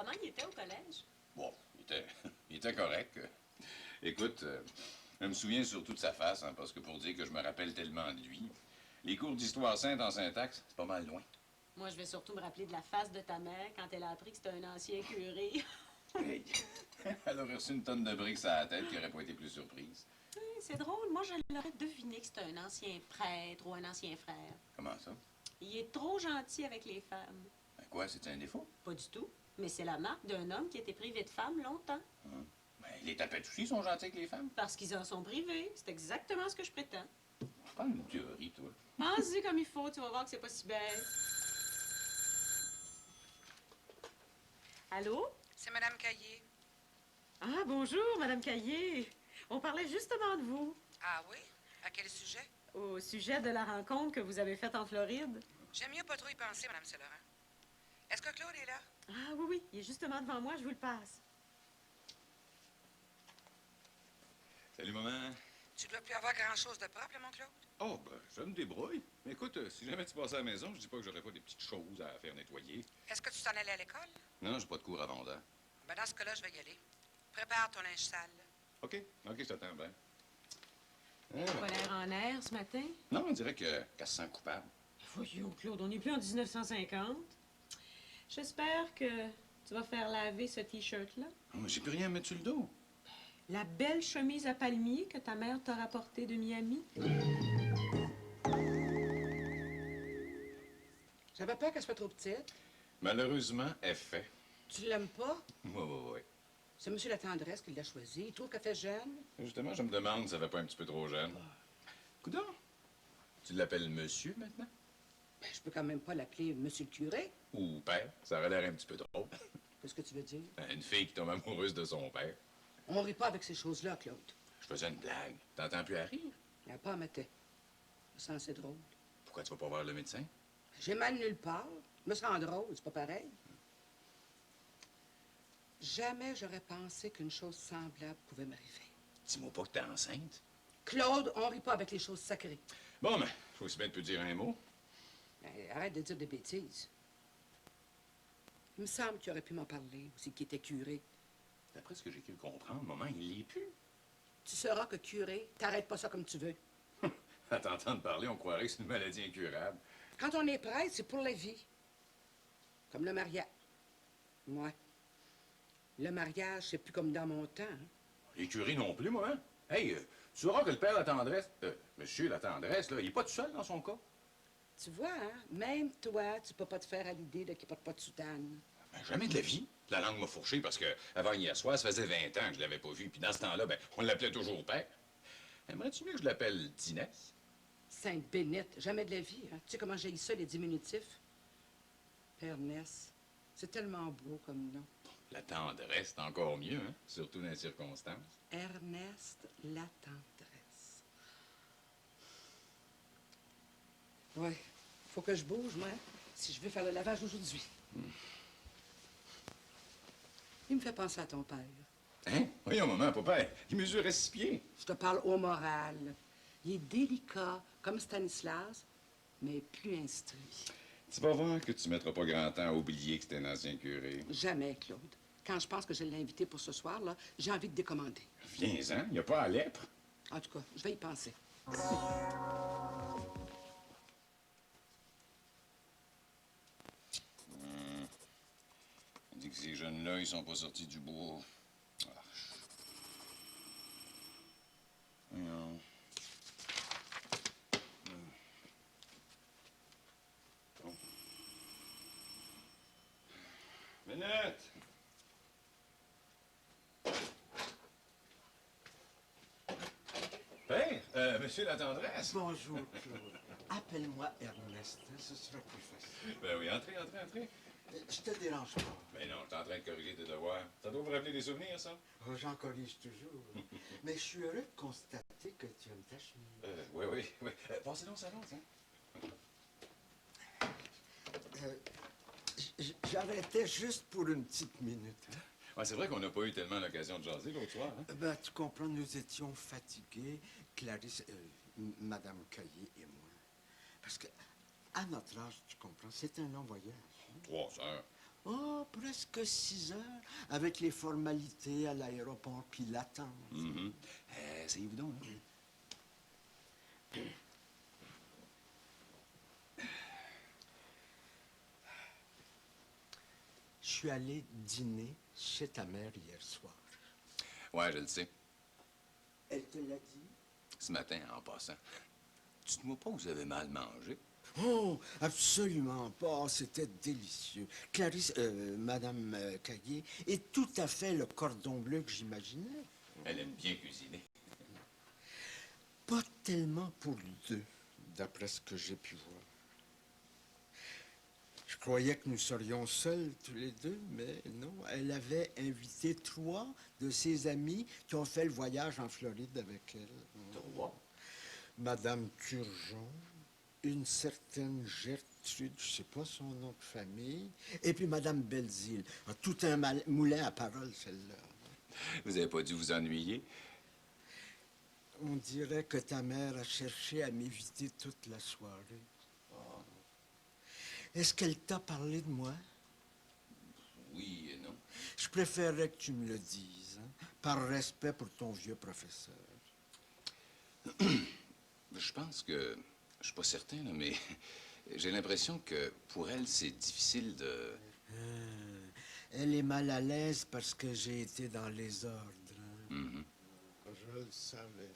Comment il était au collège? Bon, il était correct. Écoute, je me souviens surtout de sa face, hein, parce que pour dire que je me rappelle tellement de lui, les cours d'histoire sainte en syntaxe, c'est pas mal loin. Moi, je vais surtout me rappeler de la face de ta mère quand elle a appris que c'était un ancien curé. Hey, elle aurait reçu une tonne de briques à la tête qui aurait pas été plus surprise. C'est drôle, moi, je l'aurais deviné que c'était un ancien prêtre ou un ancien frère. Comment ça? Il est trop gentil avec les femmes. Ben quoi, c'est un défaut? Pas du tout. Mais c'est la marque d'un homme qui a été privé de femmes longtemps. Hein? Ben, les tapettes aussi sont gentils avec les femmes. Parce qu'ils en sont privés. C'est exactement ce que je prétends. C'est pas une théorie, toi. Pense-y comme il faut, tu vas voir que c'est pas si bête. Allô? C'est Madame Caillé. Ah, bonjour, Madame Caillé. On parlait justement de vous. Ah oui? À quel sujet? Au sujet de la rencontre que vous avez faite en Floride. J'aime mieux pas trop y penser, Madame Saint-Laurent. Est-ce que Claude est là? Ah oui, oui, il est justement devant moi, je vous le passe. Salut, maman. Tu dois plus avoir grand-chose de propre, là, mon Claude? Oh, ben, je me débrouille. Mais écoute, si jamais tu passes à la maison, je dis pas que j'aurais pas des petites choses à faire nettoyer. Est-ce que tu t'en allais à l'école? Non, j'ai pas de cours avant d'heure. Ben, dans ce cas-là, je vais y aller. Prépare ton linge sale. OK, je t'attends bien. Pas l'air en air ce matin? Non, on dirait qu'elle se sent coupable. Voyons, Claude, on n'est plus en 1950. J'espère que tu vas faire laver ce T-shirt-là. Oh, mais j'ai plus rien à mettre sur le dos. La belle chemise à palmier que ta mère t'a rapportée de Miami. J'avais peur qu'elle soit trop petite. Malheureusement, elle fait. Tu l'aimes pas? Oui. C'est Monsieur La Tendresse qui l'a choisi. Il trouve qu'elle fait jeune. Justement, je me demande si ça va pas un petit peu trop jeune. Coudonc, tu l'appelles monsieur maintenant? Ben, je peux quand même pas l'appeler Monsieur le curé. Ou père? Ça aurait l'air un petit peu drôle. Qu'est-ce que tu veux dire? Une fille qui tombe amoureuse de son père. On rit pas avec ces choses-là, Claude. Je faisais une blague. T'entends plus à rire? Il n'y a pas à mater. Je me sens assez drôle. Pourquoi tu vas pas voir le médecin? J'ai mal nulle part. Je me sens drôle, c'est pas pareil. Jamais j'aurais pensé qu'une chose semblable pouvait m'arriver. Dis-moi pas que t'es enceinte. Claude, on rit pas avec les choses sacrées. Bon, mais faut aussi bien te dire un mot. Ben, arrête de dire des bêtises. Il me semble qu'il aurait pu m'en parler, aussi qu'il était curé. D'après ce que j'ai cru comprendre, maman, il l'est plus. Tu sauras que curé, t'arrêtes pas ça comme tu veux. À t'entendre parler, on croirait que c'est une maladie incurable. Quand on est prêtre, c'est pour la vie. Comme le mariage. Moi. Le mariage, c'est plus comme dans mon temps. Hein. Les curés non plus, moi, hein? Hey, tu sauras que le père La Tendresse, monsieur La Tendresse, là, il est pas tout seul dans son cas. Tu vois, hein? Même toi, tu peux pas te faire à l'idée de qu'il porte pas de soutane. Ben, jamais de la vie. La langue m'a fourché parce que avant hier soir, ça faisait 20 ans que je l'avais pas vu. Puis dans ce temps-là, ben, on l'appelait toujours père. Aimerais-tu mieux que je l'appelle Dinès? Sainte Bénite, jamais de la vie. Hein? Tu sais comment j'ai ça, les diminutifs? Père Ness, c'est tellement beau comme nom. La tendresse, c'est encore mieux, hein? Surtout dans les circonstances. Ernest La Tendresse. Ouais, faut que je bouge, moi, si je veux faire le lavage aujourd'hui. Il me fait penser à ton père. Hein? Voyons, maman, papa, il mesurait 6 pieds. Je te parle au moral. Il est délicat, comme Stanislas, mais plus instruit. Tu vas voir que tu mettras pas grand temps à oublier que c'était un ancien curé. Jamais, Claude. Quand je pense que je l'ai invité pour ce soir, là, j'ai envie de décommander. Viens-en, il n'y a pas à lèpre. En tout cas, je vais y penser. On dit que ces jeunes-là, ils sont pas sortis du bois. Ah. Non. Bon. Minute! Père, monsieur La Tendresse. Bonjour, Claude. Appelle-moi Ernest, ce sera plus facile. Ben oui, entrez. Je te dérange pas. Ben non, t'es en train de corriger tes devoirs. Ça doit vous rappeler des souvenirs, ça? Oh, j'en corrige toujours. Mais je suis heureux de constater que tu aimes ta chemise. Oui. Passez donc au salon, tiens. J'arrêtais juste pour une petite minute. Hein? Ouais, c'est vrai qu'on n'a pas eu tellement l'occasion de jaser l'autre soir, hein? Ben, tu comprends, nous étions fatigués, Clarisse, Madame Caillé et moi. Parce que, à notre âge, tu comprends, c'est un long voyage. 3 heures. Oh, presque 6 heures, avec les formalités à l'aéroport puis l'attente. Essayez-vous donc. Je suis allé dîner chez ta mère hier soir. Ouais, je le sais. Elle te l'a dit? Ce matin, en passant. Dites-moi pas que vous avez mal mangé. Oh, absolument pas. C'était délicieux. Clarisse, Madame Caillé, est tout à fait le cordon bleu que j'imaginais. Elle aime bien cuisiner. Pas tellement pour deux, d'après ce que j'ai pu voir. Je croyais que nous serions seuls tous les deux, mais non. Elle avait invité 3 de ses amis qui ont fait le voyage en Floride avec elle. 3? Madame Turgeon, une certaine Gertrude, je sais pas son nom de famille, et puis Madame Belzile. Ah, tout un moulin à parole, celle-là. Vous avez pas dû vous ennuyer? On dirait que ta mère a cherché à m'éviter toute la soirée. Est-ce qu'elle t'a parlé de moi? Oui et non. Je préférerais que tu me le dises, hein, par respect pour ton vieux professeur. Je pense que... Je suis pas certain, là, mais j'ai l'impression que pour elle, c'est difficile de... Elle est mal à l'aise parce que j'ai été dans les ordres. Hein. Mhm. Je le savais.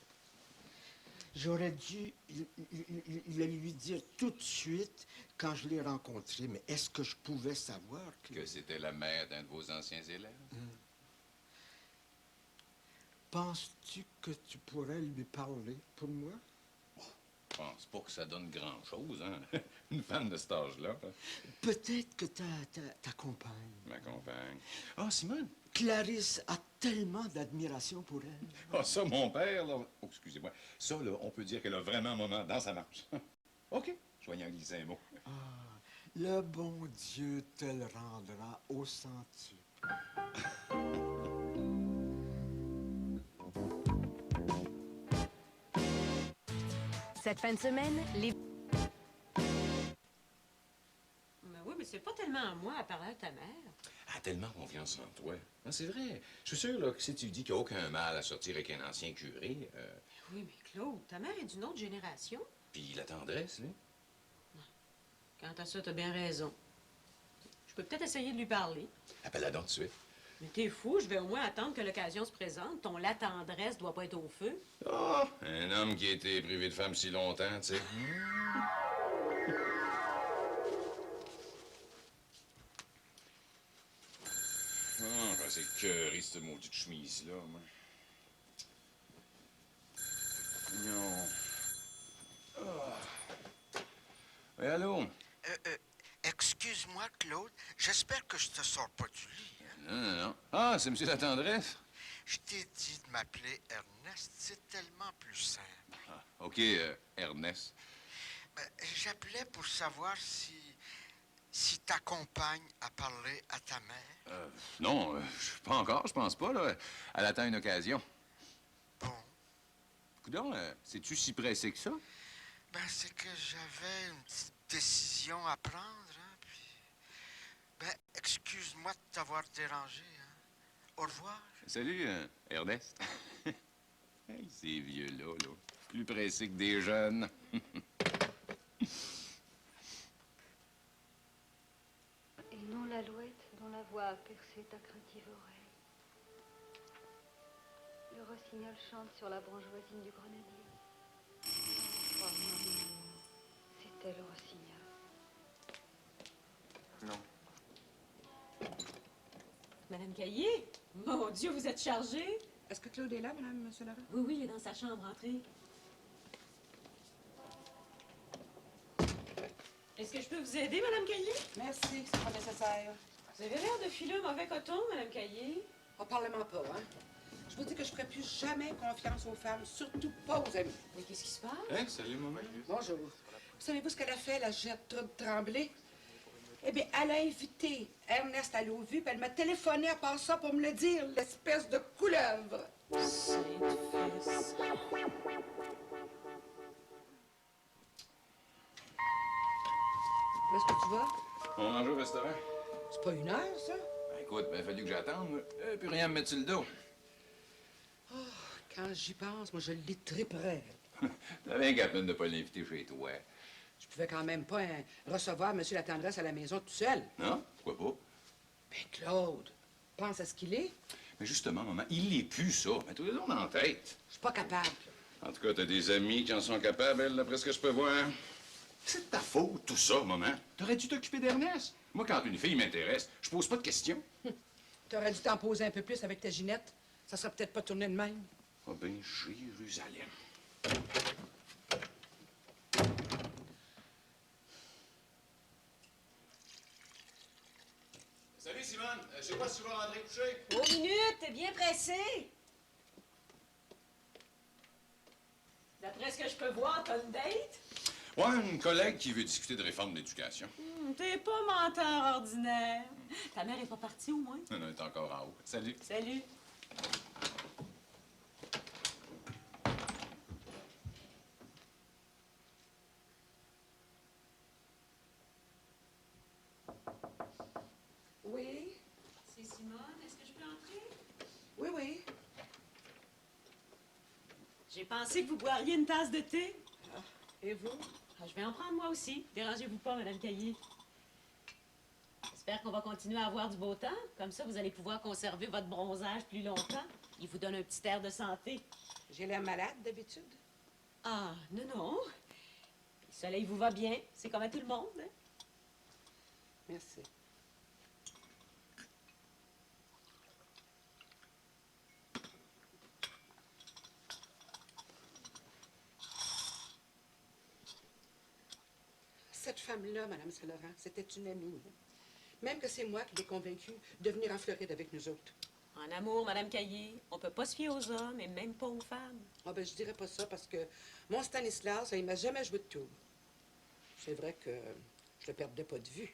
J'aurais dû le lui dire tout de suite quand je l'ai rencontré, mais est-ce que je pouvais savoir Que c'était la mère d'un de vos anciens élèves? Penses-tu que tu pourrais lui parler pour moi? Je pense pas que ça donne grand-chose, hein? Une femme de cet âge-là. Peut-être que ta compagne. Ma compagne. Ah, Simone! Clarisse a tellement d'admiration pour elle. Ah, ça, mon père, là... Oh, excusez-moi. Ça, là, on peut dire qu'elle a vraiment un moment dans sa marche. OK. Je vais y en glisser un mot. Ah, le bon Dieu te le rendra au centuple. Cette fin de semaine, les... Mais oui, mais c'est pas tellement à moi à parler à ta mère. Elle a tellement confiance en toi. Ah, c'est vrai. Je suis sûr là, que si tu dis qu'il n'y a aucun mal à sortir avec un ancien curé, Oui, mais Claude, ta mère est d'une autre génération. puis la tendresse, là. Quant à ça, t'as bien raison. Je peux peut-être essayer de lui parler. Appelle-la donc tout de suite. Mais t'es fou, je vais au moins attendre que l'occasion se présente. Ton la tendresse doit pas être au feu. Ah! Un homme qui a été privé de femme si longtemps, tu sais. Ah, ben c'est cœuré, cette maudite chemise-là, moi. Non. Ah. Oui, allô? Excuse-moi, Claude. J'espère que je te sors pas du lit. Hein? Non, non, non. Ah, c'est monsieur la tendresse? Je t'ai dit de m'appeler Ernest. C'est tellement plus simple. Ah, OK, Ernest. Ben, j'appelais pour savoir si ta compagne a parlé à ta mère. Non, pas encore, je pense pas, là. Elle attend une occasion. Bon, Coudonc, c'est-tu si pressé que ça? ben c'est que j'avais une petite décision à prendre, hein, puis... Ben, excuse-moi de t'avoir dérangé, hein. Au revoir. Salut, Ernest. Hey, ces vieux-là, là. Plus pressés que des jeunes. Et non l'alouette dont la voix a percé ta craintive oreille. Le rossignol chante sur la branche voisine du grenadier. Oh maman, c'était le rossignol. Non. Madame Caillé? Mon Dieu, vous êtes chargée? Est-ce que Claude est là, Madame Solara? Oui, oui, il est dans sa chambre, entrez. Est-ce que je peux vous aider, Madame Caillé? Merci, c'est pas nécessaire. Vous avez l'air de filer un mauvais coton, Madame Caillé. Oh, parlement pas, hein? Je vous dis que je ferai plus jamais confiance aux femmes, surtout pas aux amis. Mais qu'est-ce qui se passe? Hein, salut, maman. Bonjour. Savez-vous ce qu'elle a fait, la Gertrude Tremblay? Eh bien, elle a invité Ernest à l'eau-vue, puis elle m'a téléphoné à part ça pour me le dire, l'espèce de couleuvre. Sainte fesse. Où est-ce que tu vas? On mange au restaurant? C'est pas 1 heure, ça? Ben, écoute, il a fallu que j'attende, moi. Puis rien à me mettre sur le dos. Quand j'y pense, moi, je l'ai triperais. T'as bien qu'à peine de pas l'inviter chez toi. Je pouvais quand même pas recevoir M. La Tendresse à la maison tout seul. Non? Pourquoi pas? Ben, Claude, pense à ce qu'il est. Mais justement, maman, il l'est plus, ça. Mets-toi les dans la tête. Je suis pas capable. En tout cas, t'as des amis qui en sont capables, elle, d'après ce que je peux voir. C'est de ta faute, tout ça, maman. T'aurais dû t'occuper d'Ernest. Moi, quand une fille m'intéresse, je pose pas de questions. T'aurais dû t'en poser un peu plus avec ta Ginette. Ça serait peut-être pas tourné de même. Ah ben, Jérusalem. Salut, Simone. Je sais pas si tu vas rentrer coucher. 3 minutes, t'es bien pressé. D'après ce que je peux voir, t'as une date? Ouais, une collègue qui veut discuter de réforme de l'éducation. T'es pas menteur ordinaire. Ta mère est pas partie au moins? Elle est encore en haut. Salut. Salut. Oui, C'est Simone, est-ce que je peux entrer? oui, oui. J'ai pensé que vous boiriez une tasse de thé. Et vous? Je vais en prendre moi aussi. Dérangez-vous pas, Madame Caillé. J'espère qu'on va continuer à avoir du beau temps. Comme ça, vous allez pouvoir conserver votre bronzage plus longtemps. Il vous donne un petit air de santé. J'ai l'air malade d'habitude. Ah, non, non. Le soleil vous va bien. C'est comme à tout le monde. Hein? Merci. Cette femme-là, Mme Saint-Laurent, c'était une amie. Même que c'est moi qui l'ai convaincue de venir en Floride avec nous autres. En amour, Madame Caillé, on peut pas se fier aux hommes et même pas aux femmes. Ah ben, je dirais pas ça parce que mon Stanislas, il m'a jamais joué de tour. C'est vrai que je le perdais pas de vue.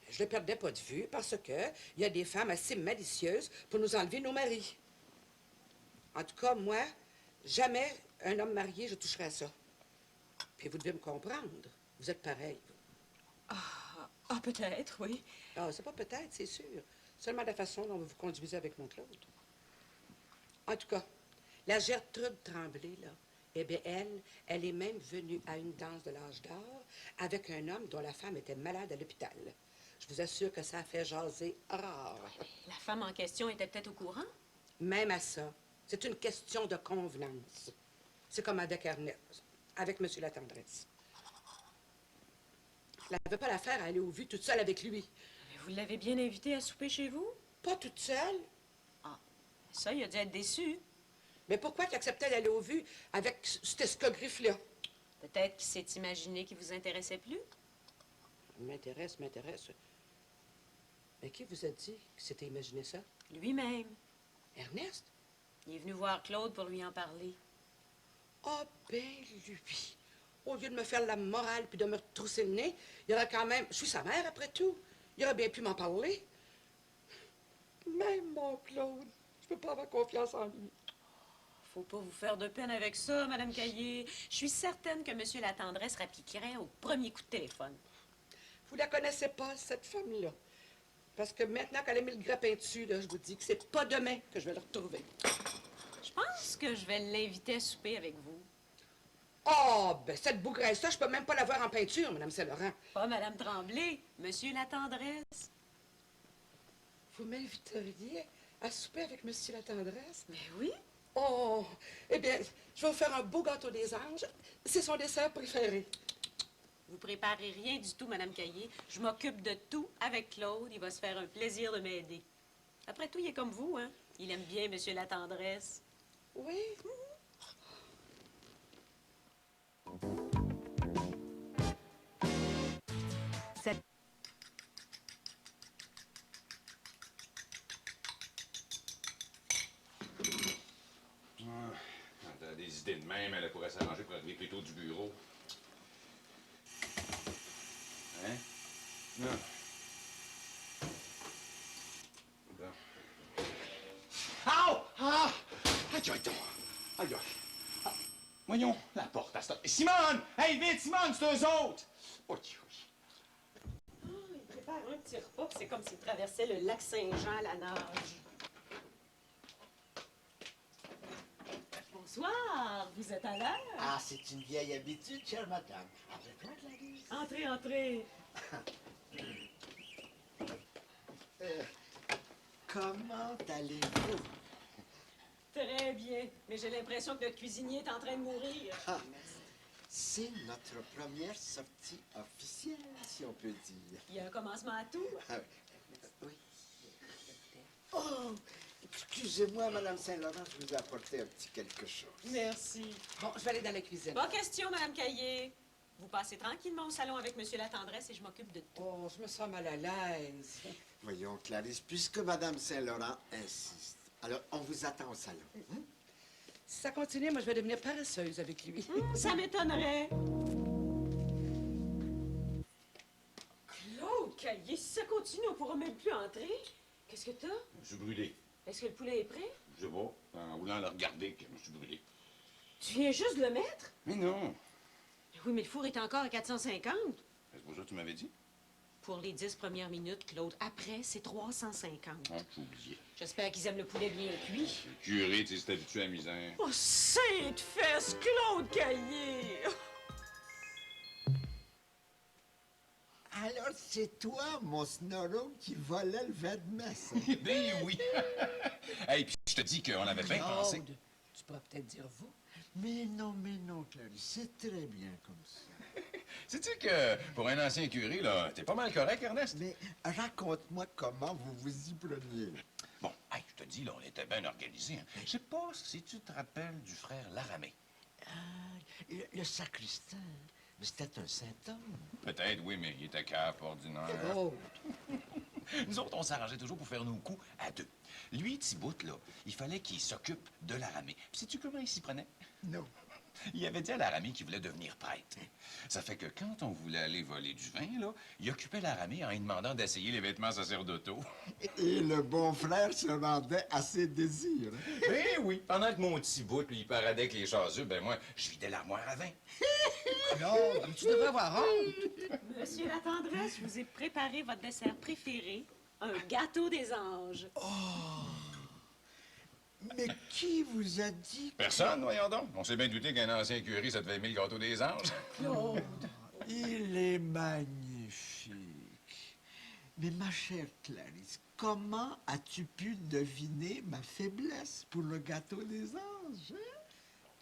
Je le perdais pas de vue parce que il y a des femmes assez malicieuses pour nous enlever nos maris. En tout cas, moi, jamais un homme marié, je toucherais à ça. Puis vous devez me comprendre. Vous êtes pareil. Ah, peut-être, oui. Ah, c'est pas peut-être, c'est sûr. Seulement la façon dont vous vous conduisez avec mon Claude. En tout cas, la Gertrude Tremblay, là, eh bien, elle est même venue à une danse de l'âge d'or avec un homme dont la femme était malade à l'hôpital. Je vous assure que ça a fait jaser rare. La femme en question était peut-être au courant? Même à ça, c'est une question de convenance. C'est comme avec Ernest, avec M. La Tendresse. Je n'avais pas l'affaire à aller aux vues toute seule avec lui. Mais vous l'avez bien invité à souper chez vous? Pas toute seule. Ça, il a dû être déçu. Mais pourquoi tu acceptais d'aller aux vues avec cet escogriffe-là? Peut-être qu'il s'est imaginé qu'il vous intéressait plus. M'intéresse. Mais qui vous a dit que s'était imaginé ça? Lui-même. Ernest? Il est venu voir Claude pour lui en parler. Ah, ben lui. Au lieu de me faire la morale puis de me retrousser le nez, il aurait quand même... Je suis sa mère, après tout. Il aurait bien pu m'en parler. Même mon Claude, je peux pas avoir confiance en lui. Faut pas vous faire de peine avec ça, Madame Caillé. Je suis certaine que Monsieur La Tendresse rappliquerait au premier coup de téléphone. Vous la connaissez pas, cette femme-là. Parce que maintenant qu'elle a mis le grappin dessus, là, je vous dis que c'est pas demain que je vais le retrouver. Je pense que je vais l'inviter à souper avec vous. Oh, ben cette bougresse-là, je peux même pas la voir en peinture, Mme Saint-Laurent. Pas Madame Tremblay, Monsieur La Tendresse. Vous m'inviteriez à souper avec M. La Tendresse? Mais oui. Oh, eh bien, je vais vous faire un beau gâteau des anges. C'est son dessert préféré. Vous préparez rien du tout, Madame Caillé. Je m'occupe de tout avec Claude. Il va se faire un plaisir de m'aider. Après tout, il est comme vous, hein? Il aime bien Monsieur La Tendresse. Oui? Cette Quand t'as des idées de même, elle pourrait s'arranger pour arriver plus tôt du bureau. Hein? Non. Bon. Aïe! Ah! Aïe, aïe, donc. Aïe, aïe. Ah, voyons, la porte à stop. Simone! Hey, vite, Simone, c'est eux autres! Oui, oui. Oh, il faire un petit repas, puis c'est comme s'il traversait le lac Saint-Jean à la nage. Bonsoir, vous êtes à l'heure? Ah, c'est une vieille habitude, chère madame. Avec moi, Clarisse. Entrez, entrez. Comment allez-vous? Très bien, mais j'ai l'impression que notre cuisinier est en train de mourir. Ah, c'est notre première sortie officielle, si on peut dire. Il y a un commencement à tout. Ah, oui. Oh, excusez-moi, Madame Saint-Laurent, je vous ai apporté un petit quelque chose. Merci. Bon, je vais aller dans la cuisine. Pas question, Madame Caillé. Vous passez tranquillement au salon avec Monsieur Latendresse et je m'occupe de tout. Oh, je me sens mal à l'aise. Voyons, Clarisse, puisque Madame Saint-Laurent insiste, alors on vous attend au salon. Hein? Si ça continue, moi, je vais devenir paresseuse avec lui. Ça m'étonnerait. Claude Caillé, si ça continue, on pourra même plus entrer. Qu'est-ce que t'as? Je suis brûlé. Est-ce que le poulet est prêt? Je sais pas, en voulant le regarder, que je me suis brûlé. Tu viens juste de le mettre? Mais non. Oui, mais le four est encore à 450. C'est pour ça que tu m'avais dit? Pour les 10 premières minutes, Claude. Après, c'est 350. Ah, j'ai oublié. J'espère qu'ils aiment le poulet bien cuit. Le curé, tu sais, c'est habitué à la misère. Oh, sainte fesse, Claude Caillé! Alors, c'est toi, mon Snorro, qui volait le vin de messe. Ben oui. Hey, puis je te dis qu'on avait bien pensé. Claude, tu pourrais peut-être dire vous. Mais non, Clarisse, c'est très bien comme ça. Sais-tu que pour un ancien curé, là, t'es pas mal correct, Ernest? Mais raconte-moi comment vous vous y preniez. Bon, hey, je te dis, là, on était bien organisés. Hein. Je sais pas si tu te rappelles du frère Laramé. Le sacristain, mais c'était un saint homme. Peut-être, oui, mais il était cap, ordinaire. Oh, Nous autres, on s'arrangeait toujours pour faire nos coups à deux. Lui, Thibaut, là, il fallait qu'il s'occupe de Laramé. Puis sais-tu comment il s'y prenait? Non. Il avait dit à Laramé qu'il voulait devenir prêtre. Ça fait que quand on voulait aller voler du vin, là, il occupait Laramé en lui demandant d'essayer les vêtements sacerdotaux. Et le bon frère se rendait à ses désirs. Eh oui, pendant que mon Thibaut, lui, il paradait avec les chaseux, ben moi, je vidais l'armoire à vin. Claude, tu devrais avoir honte. Monsieur Latendresse, je vous ai préparé votre dessert préféré, un gâteau des anges. Mais qui vous a dit Personne, voyons donc. On s'est bien douté qu'un ancien curé, ça devait aimer le gâteau des anges. Claude. Il est magnifique. Mais ma chère Clarisse, comment as-tu pu deviner ma faiblesse pour le gâteau des anges?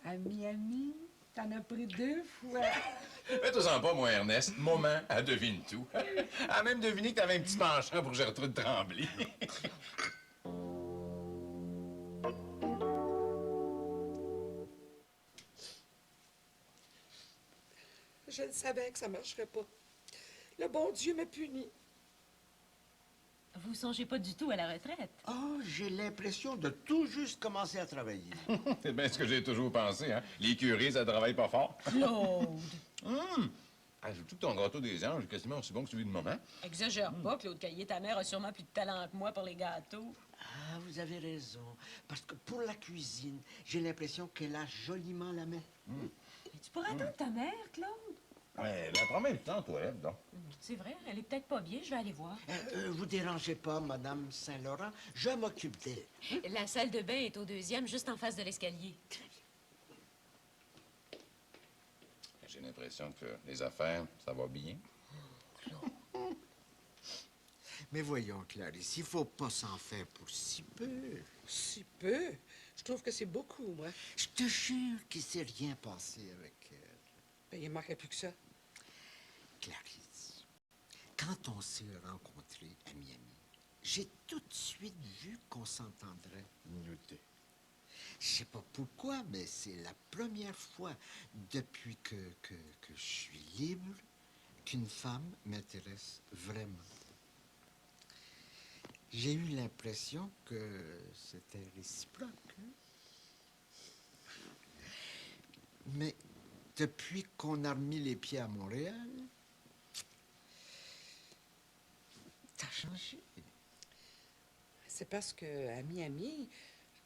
Hein? Ami, t'en as pris 2 fois. Fais-toi-en pas, moi, Ernest. Maman, elle devine tout. Elle a même deviné que t'avais un petit penchant pour Gertrude Tremblay. Je le savais que ça marcherait pas. Le bon Dieu m'a puni. Vous songez pas du tout à la retraite? Oh, j'ai l'impression de tout juste commencer à travailler. C'est bien ce que j'ai toujours pensé, hein. Les curés, ça travaille pas fort. Claude! Ah, surtout que ton gâteau des anges est quasiment aussi bon que celui de maman. Exagère pas, Claude Caillé. Ta mère a sûrement plus de talent que moi pour les gâteaux. Ah, vous avez raison. Parce que pour la cuisine, j'ai l'impression qu'elle a joliment la main. Mais tu pourrais attendre ta mère, Claude? Ouais, ben, prends-moi le temps, toi, donc. C'est vrai, elle est peut-être pas bien. Je vais aller voir. Vous dérangez pas, Madame Saint-Laurent. Je m'occupe d'elle. La salle de bain est au 2e, juste en face de l'escalier. J'ai l'impression que les affaires, ça va bien. Mais voyons, Clarisse, il faut pas s'en faire pour si peu. Si peu. Je trouve que c'est beaucoup, moi. Je te jure qu'il s'est rien passé avec elle. Ben, il manquait plus que ça. Clarisse, quand on s'est rencontrés à Miami, j'ai tout de suite vu qu'on s'entendrait, nous deux. Je sais pas pourquoi, mais c'est la première fois depuis que je suis libre qu'une femme m'intéresse vraiment. J'ai eu l'impression que c'était réciproque. Hein? Mais depuis qu'on a remis les pieds à Montréal, t'as changé. C'est parce que à Miami,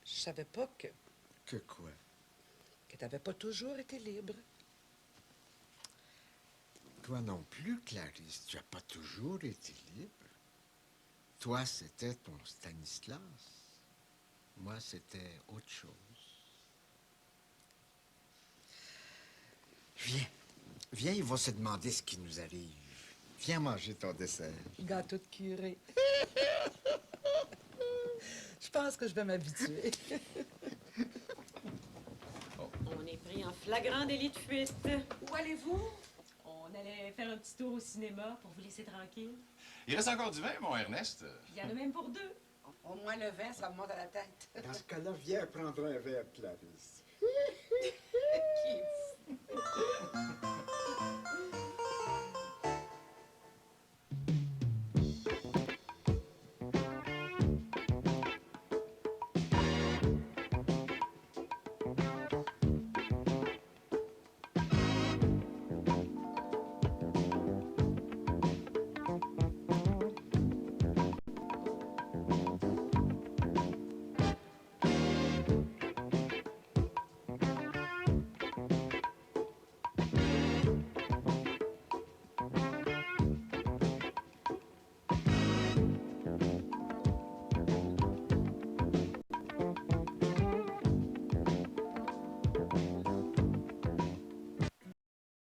je savais pas Que quoi? que t'avais pas toujours été libre. toi non plus, Clarisse. Tu n'as pas toujours été libre. Toi, c'était ton Stanislas. Moi, c'était autre chose. Viens. Viens, il va se demander ce qui nous arrive. Viens manger ton dessert. Gâteau de curé. Je pense que je vais m'habituer. On est pris en flagrant délit de fuite. Où allez-vous? On allait faire un petit tour au cinéma pour vous laisser tranquille. Il reste encore du vin, mon Ernest. Il y en a même pour deux. Au moins le vin, ça me monte à la tête. Dans ce cas-là, viens prendre un verre, Clarisse. Qui est fou.